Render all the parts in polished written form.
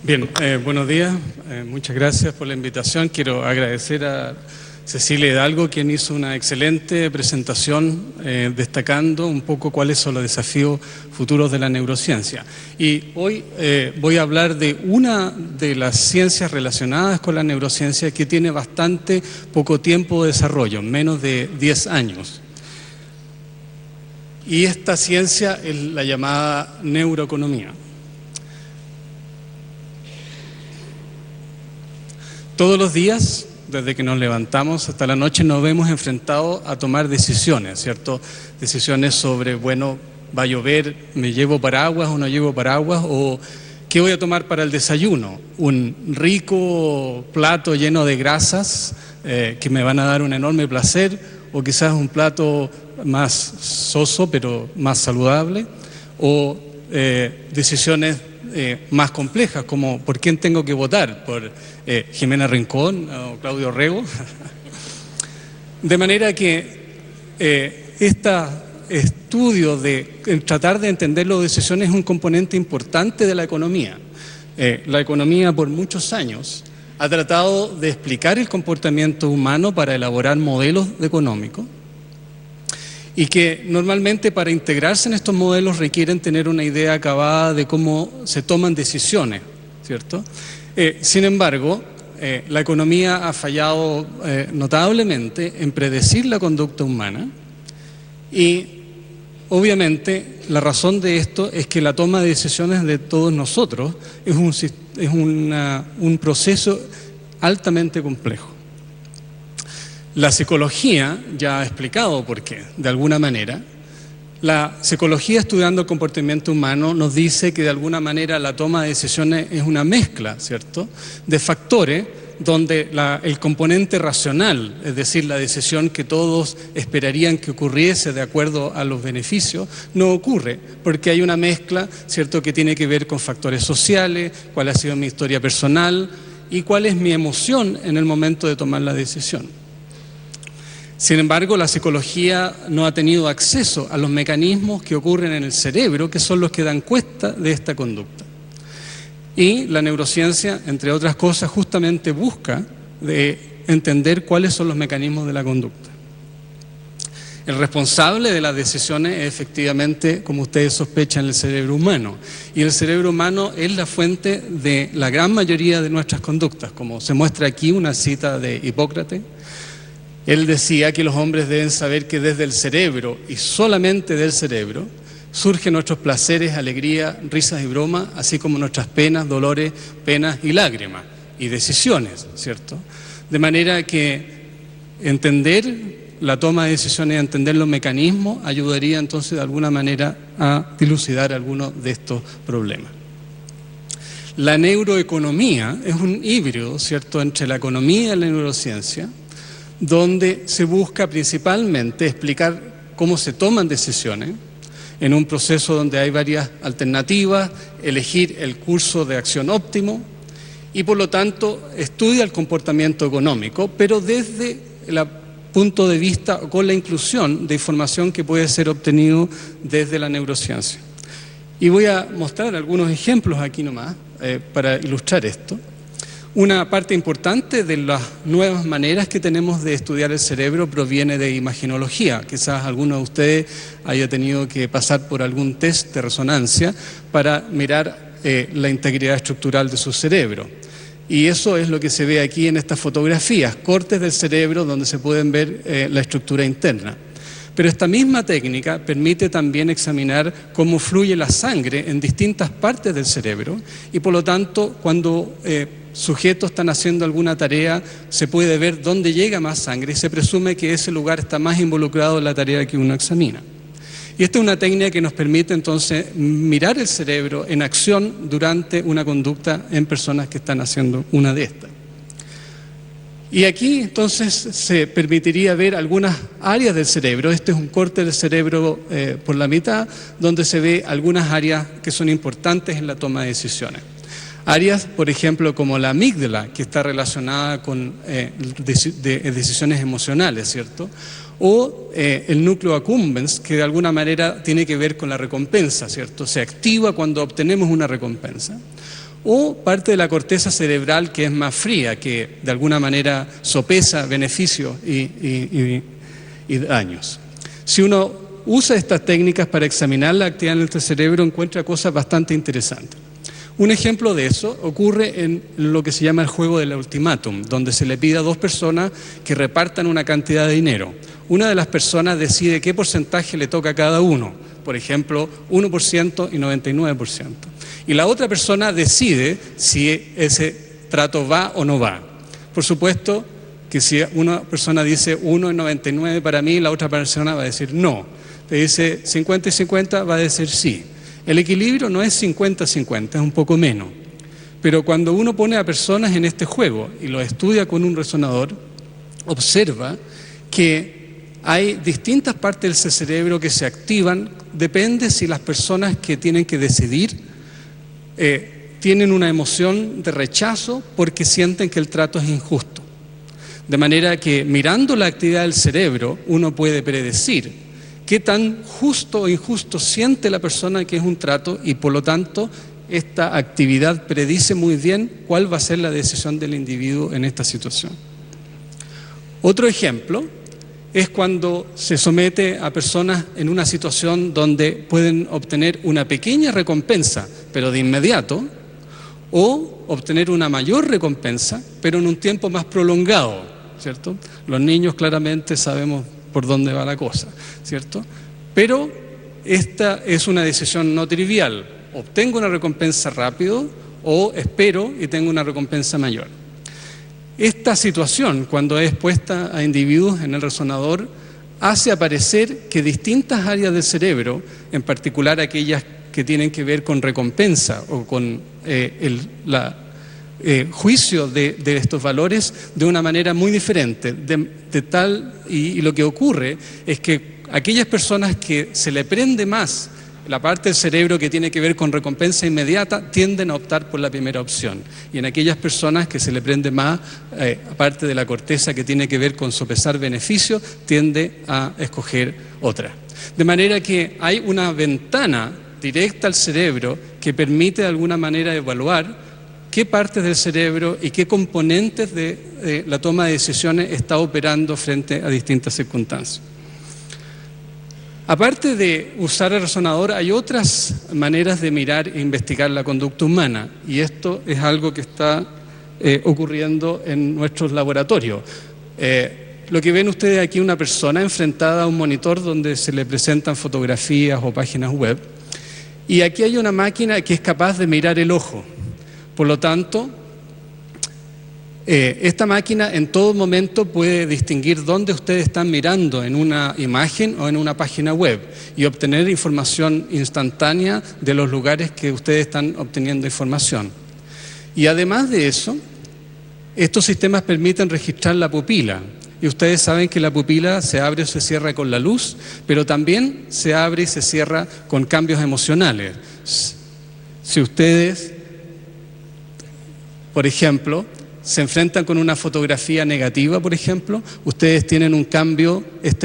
Bien, buenos días, muchas gracias por la invitación. Quiero agradecer a Cecilia Hidalgo, quien hizo una excelente presentación destacando un poco cuáles son los desafíos futuros de la neurociencia. Y hoy voy a hablar de una de las ciencias relacionadas con la neurociencia que tiene bastante poco tiempo de desarrollo, menos de 10 años. Y esta ciencia es la llamada neuroeconomía. Todos los días, desde que nos levantamos hasta la noche, nos vemos enfrentados a tomar decisiones, ¿cierto? Decisiones sobre, bueno, va a llover, me llevo paraguas o no llevo paraguas, o qué voy a tomar para el desayuno. Un rico plato lleno de grasas que me van a dar un enorme placer, o quizás un plato más soso pero más saludable, o decisiones más complejas, como ¿por quién tengo que votar? ¿Por Jimena Rincón o Claudio Rego? De manera que este estudio de tratar de entender las decisiones es un componente importante de la economía. La economía por muchos años ha tratado de explicar el comportamiento humano para elaborar modelos económicos, y que normalmente para integrarse en estos modelos requieren tener una idea acabada de cómo se toman decisiones, ¿cierto? Sin embargo, la economía ha fallado notablemente en predecir la conducta humana, y obviamente la razón de esto es que la toma de decisiones de todos nosotros es un proceso altamente complejo. La psicología ya ha explicado por qué, de alguna manera. La psicología, estudiando el comportamiento humano, nos dice que de alguna manera la toma de decisiones es una mezcla, ¿cierto?, de factores donde el componente racional, es decir, la decisión que todos esperarían que ocurriese de acuerdo a los beneficios, no ocurre, porque hay una mezcla, ¿cierto?, que tiene que ver con factores sociales, cuál ha sido mi historia personal y cuál es mi emoción en el momento de tomar la decisión. Sin embargo, la psicología no ha tenido acceso a los mecanismos que ocurren en el cerebro, que son los que dan cuenta de esta conducta. Y la neurociencia, entre otras cosas, justamente busca entender cuáles son los mecanismos de la conducta. El responsable de las decisiones es efectivamente, como ustedes sospechan, el cerebro humano. Y el cerebro humano es la fuente de la gran mayoría de nuestras conductas, como se muestra aquí una cita de Hipócrates. Él decía que los hombres deben saber que desde el cerebro, y solamente del cerebro, surgen nuestros placeres, alegría, risas y bromas, así como nuestras penas, dolores, penas y lágrimas, y decisiones, ¿cierto? De manera que entender la toma de decisiones, entender los mecanismos, ayudaría entonces de alguna manera a dilucidar algunos de estos problemas. La neuroeconomía es un híbrido, ¿cierto?, entre la economía y la neurociencia, donde se busca principalmente explicar cómo se toman decisiones en un proceso donde hay varias alternativas, elegir el curso de acción óptimo, y por lo tanto estudia el comportamiento económico, pero desde el punto de vista o con la inclusión de información que puede ser obtenido desde la neurociencia. Y voy a mostrar algunos ejemplos aquí nomás para ilustrar esto. Una parte importante de las nuevas maneras que tenemos de estudiar el cerebro proviene de imagenología. Quizás alguno de ustedes haya tenido que pasar por algún test de resonancia para mirar la integridad estructural de su cerebro. Y eso es lo que se ve aquí en estas fotografías, cortes del cerebro donde se pueden ver la estructura interna. Pero esta misma técnica permite también examinar cómo fluye la sangre en distintas partes del cerebro, y por lo tanto cuando sujetos están haciendo alguna tarea se puede ver dónde llega más sangre y se presume que ese lugar está más involucrado en la tarea que uno examina. Y esta es una técnica que nos permite entonces mirar el cerebro en acción durante una conducta en personas que están haciendo una de estas. Y aquí entonces se permitiría ver algunas áreas del cerebro. Este es un corte del cerebro por la mitad, donde se ve algunas áreas que son importantes en la toma de decisiones. Áreas, por ejemplo, como la amígdala, que está relacionada con decisiones emocionales, ¿cierto? O el núcleo accumbens, que de alguna manera tiene que ver con la recompensa, ¿cierto? Se activa cuando obtenemos una recompensa. o parte de la corteza cerebral que es más fría, que de alguna manera sopesa beneficios y daños. Si uno usa estas técnicas para examinar la actividad en nuestro cerebro, encuentra cosas bastante interesantes. Un ejemplo de eso ocurre en lo que se llama el juego del ultimátum, donde se le pide a dos personas que repartan una cantidad de dinero. Una de las personas decide qué porcentaje le toca a cada uno, por ejemplo, 1% y 99%. Y la otra persona decide si ese trato va o no va. Por supuesto que si una persona dice 1 y 99 para mí, la otra persona va a decir no. Te dice 50 y 50, va a decir sí. El equilibrio no es 50-50, es un poco menos. Pero cuando uno pone a personas en este juego y lo estudia con un resonador, observa que hay distintas partes del cerebro que se activan, depende si las personas que tienen que decidir tienen una emoción de rechazo porque sienten que el trato es injusto. De manera que mirando la actividad del cerebro uno puede predecir qué tan justo o injusto siente la persona que es un trato y por lo tanto esta actividad predice muy bien cuál va a ser la decisión del individuo en esta situación. Otro ejemplo es cuando se somete a personas en una situación donde pueden obtener una pequeña recompensa, pero de inmediato, o obtener una mayor recompensa, pero en un tiempo más prolongado, ¿cierto? Los niños claramente sabemos por dónde va la cosa, ¿cierto? Pero esta es una decisión no trivial. Obtengo una recompensa rápido o espero y tengo una recompensa mayor. Esta situación, cuando es puesta a individuos en el resonador, hace aparecer que distintas áreas del cerebro, en particular aquellas que tienen que ver con recompensa o con juicio de estos valores, de una manera muy diferente. Y lo que ocurre es que aquellas personas que se le prende más la parte del cerebro que tiene que ver con recompensa inmediata tienden a optar por la primera opción. Y en aquellas personas que se le prende más parte de la corteza que tiene que ver con sopesar beneficios, tiende a escoger otra. De manera que hay una ventana directa al cerebro que permite de alguna manera evaluar qué partes del cerebro y qué componentes de la toma de decisiones está operando frente a distintas circunstancias. Aparte de usar el resonador, hay otras maneras de mirar e investigar la conducta humana, y esto es algo que está ocurriendo en nuestros laboratorios. Lo que ven ustedes aquí es una persona enfrentada a un monitor donde se le presentan fotografías o páginas web, y aquí hay una máquina que es capaz de mirar el ojo. Por lo tanto, esta máquina en todo momento puede distinguir dónde ustedes están mirando en una imagen o en una página web y obtener información instantánea de los lugares que ustedes están obteniendo información. Y además de eso, estos sistemas permiten registrar la pupila. Y ustedes saben que la pupila se abre o se cierra con la luz, pero también se abre y se cierra con cambios emocionales. Si ustedes, por ejemplo, se enfrentan con una fotografía negativa, por ejemplo, ustedes tienen un cambio,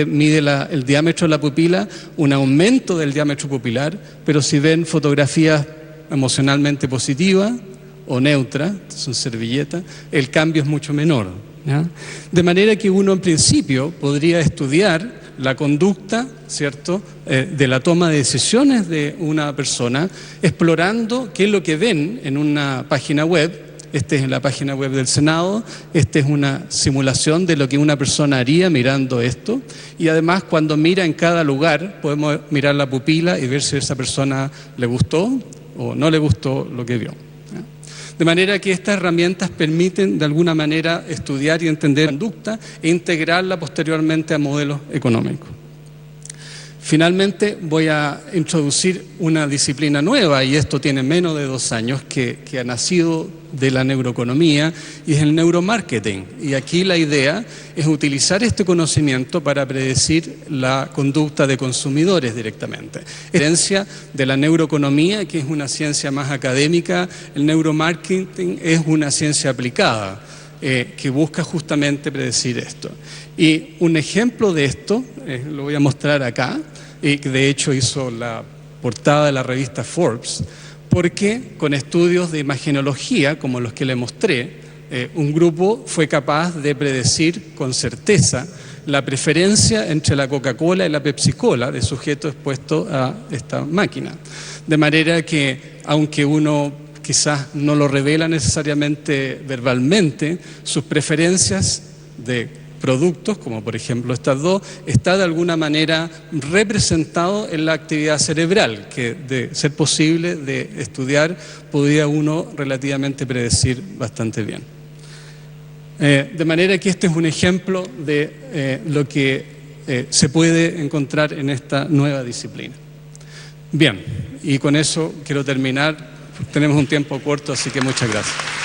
mide el diámetro de la pupila, un aumento del diámetro pupilar, pero si ven fotografías emocionalmente positivas o neutras, son servilletas, el cambio es mucho menor, ¿ya? De manera que uno en principio podría estudiar la conducta, ¿cierto?, de la toma de decisiones de una persona, explorando qué es lo que ven en una página web. Esta es la página web del Senado, esta es una simulación de lo que una persona haría mirando esto, y además cuando mira en cada lugar podemos mirar la pupila y ver si a esa persona le gustó o no le gustó lo que vio. De manera que estas herramientas permiten de alguna manera estudiar y entender la conducta e integrarla posteriormente a modelos económicos. Finalmente voy a introducir una disciplina nueva, y esto tiene menos de 2 años, que ha nacido de la neuroeconomía, y es el neuromarketing. Y aquí la idea es utilizar este conocimiento para predecir la conducta de consumidores directamente. Herencia de la neuroeconomía, que es una ciencia más académica, el neuromarketing es una ciencia aplicada, que busca justamente predecir esto. Y un ejemplo de esto, lo voy a mostrar acá, y que de hecho hizo la portada de la revista Forbes, porque con estudios de imagenología, como los que le mostré, un grupo fue capaz de predecir con certeza la preferencia entre la Coca-Cola y la Pepsi-Cola de sujetos expuestos a esta máquina. De manera que, aunque uno quizás no lo revela necesariamente verbalmente, sus preferencias de productos, como por ejemplo estas dos, está de alguna manera representado en la actividad cerebral, que de ser posible de estudiar, podía uno relativamente predecir bastante bien. De manera que este es un ejemplo de lo que se puede encontrar en esta nueva disciplina. Bien, y con eso quiero terminar. Tenemos un tiempo corto, así que muchas gracias.